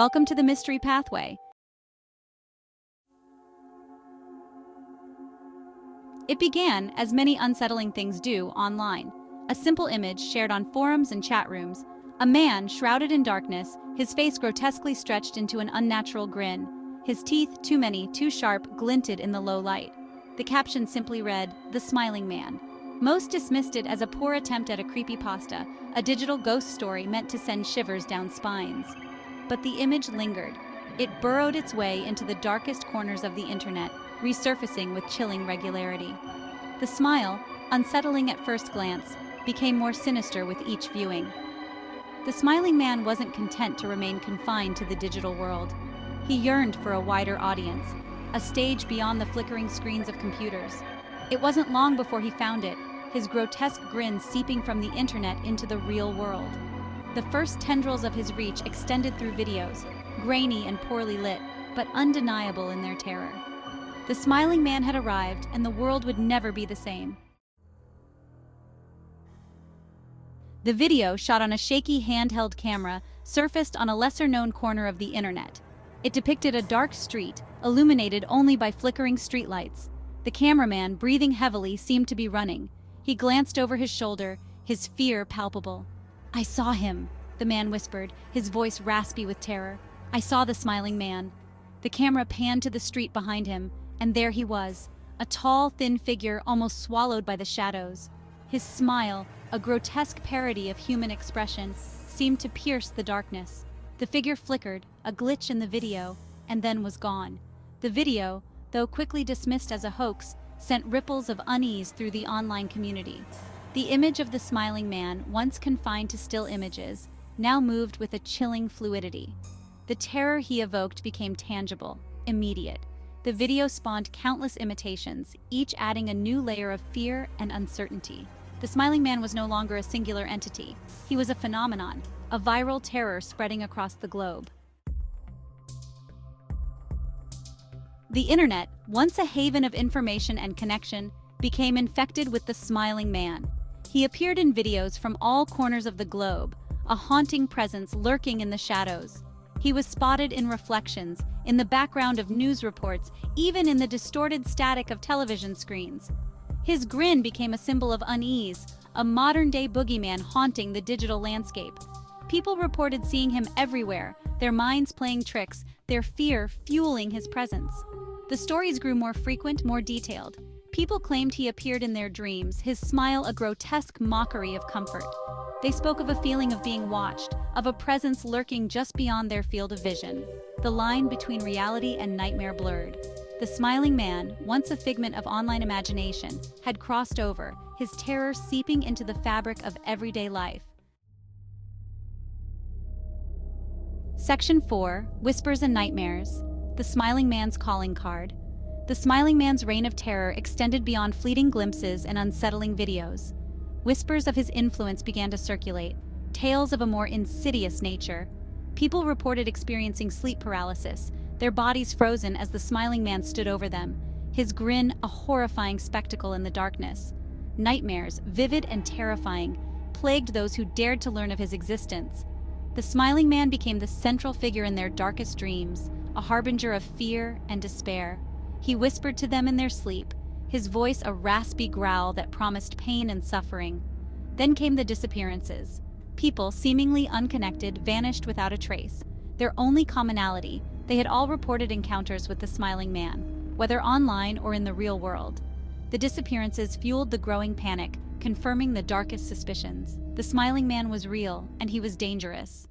Welcome to the Mystery Pathway. It began, as many unsettling things do, online. A simple image shared on forums and chat rooms. A man shrouded in darkness, his face grotesquely stretched into an unnatural grin. His teeth, too many, too sharp, glinted in the low light. The caption simply read, "The Smiling Man." Most dismissed it as a poor attempt at a creepypasta, a digital ghost story meant to send shivers down spines. But the image lingered. It burrowed its way into the darkest corners of the internet, resurfacing with chilling regularity. The smile, unsettling at first glance, became more sinister with each viewing. The smiling man wasn't content to remain confined to the digital world. He yearned for a wider audience, a stage beyond the flickering screens of computers. It wasn't long before he found it, his grotesque grin seeping from the internet into the real world. The first tendrils of his reach extended through videos, grainy and poorly lit, but undeniable in their terror. The smiling man had arrived, and the world would never be the same. The video, shot on a shaky handheld camera, surfaced on a lesser-known corner of the internet. It depicted a dark street, illuminated only by flickering streetlights. The cameraman, breathing heavily, seemed to be running. He glanced over his shoulder, his fear palpable. "I saw him," the man whispered, his voice raspy with terror. "I saw the smiling man." The camera panned to the street behind him, and there he was, a tall, thin figure almost swallowed by the shadows. His smile, a grotesque parody of human expression, seemed to pierce the darkness. The figure flickered, a glitch in the video, and then was gone. The video, though quickly dismissed as a hoax, sent ripples of unease through the online community. The image of the smiling man, once confined to still images, now moved with a chilling fluidity. The terror he evoked became tangible, immediate. The video spawned countless imitations, each adding a new layer of fear and uncertainty. The smiling man was no longer a singular entity. He was a phenomenon, a viral terror spreading across the globe. The internet, once a haven of information and connection, became infected with the smiling man. He appeared in videos from all corners of the globe, a haunting presence lurking in the shadows. He was spotted in reflections, in the background of news reports, even in the distorted static of television screens. His grin became a symbol of unease, a modern-day boogeyman haunting the digital landscape. People reported seeing him everywhere, their minds playing tricks, their fear fueling his presence. The stories grew more frequent, more detailed. People claimed he appeared in their dreams, his smile a grotesque mockery of comfort. They spoke of a feeling of being watched, of a presence lurking just beyond their field of vision. The line between reality and nightmare blurred. The smiling man, once a figment of online imagination, had crossed over, his terror seeping into the fabric of everyday life. Section 4, Whispers and Nightmares. The Smiling Man's Calling Card. The smiling man's reign of terror extended beyond fleeting glimpses and unsettling videos. Whispers of his influence began to circulate, tales of a more insidious nature. People reported experiencing sleep paralysis, their bodies frozen as the smiling man stood over them, his grin a horrifying spectacle in the darkness. Nightmares, vivid and terrifying, plagued those who dared to learn of his existence. The smiling man became the central figure in their darkest dreams, a harbinger of fear and despair. He whispered to them in their sleep, his voice a raspy growl that promised pain and suffering. Then came the disappearances. People, seemingly unconnected, vanished without a trace. Their only commonality, they had all reported encounters with the smiling man, whether online or in the real world. The disappearances fueled the growing panic, confirming the darkest suspicions. The smiling man was real, and he was dangerous.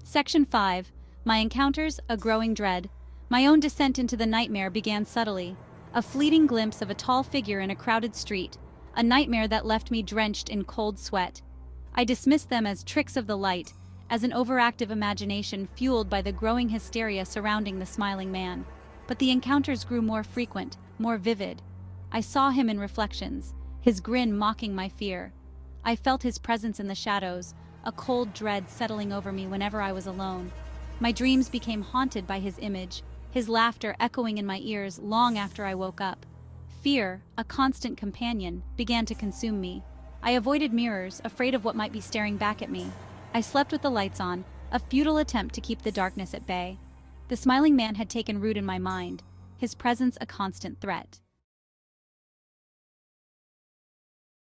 Section 5. My encounters, a growing dread. My own descent into the nightmare began subtly. A fleeting glimpse of a tall figure in a crowded street, a nightmare that left me drenched in cold sweat. I dismissed them as tricks of the light, as an overactive imagination fueled by the growing hysteria surrounding the smiling man. But the encounters grew more frequent, more vivid. I saw him in reflections, his grin mocking my fear. I felt his presence in the shadows, a cold dread settling over me whenever I was alone. My dreams became haunted by his image, his laughter echoing in my ears long after I woke up. Fear, a constant companion, began to consume me. I avoided mirrors, afraid of what might be staring back at me. I slept with the lights on, a futile attempt to keep the darkness at bay. The smiling man had taken root in my mind, his presence a constant threat.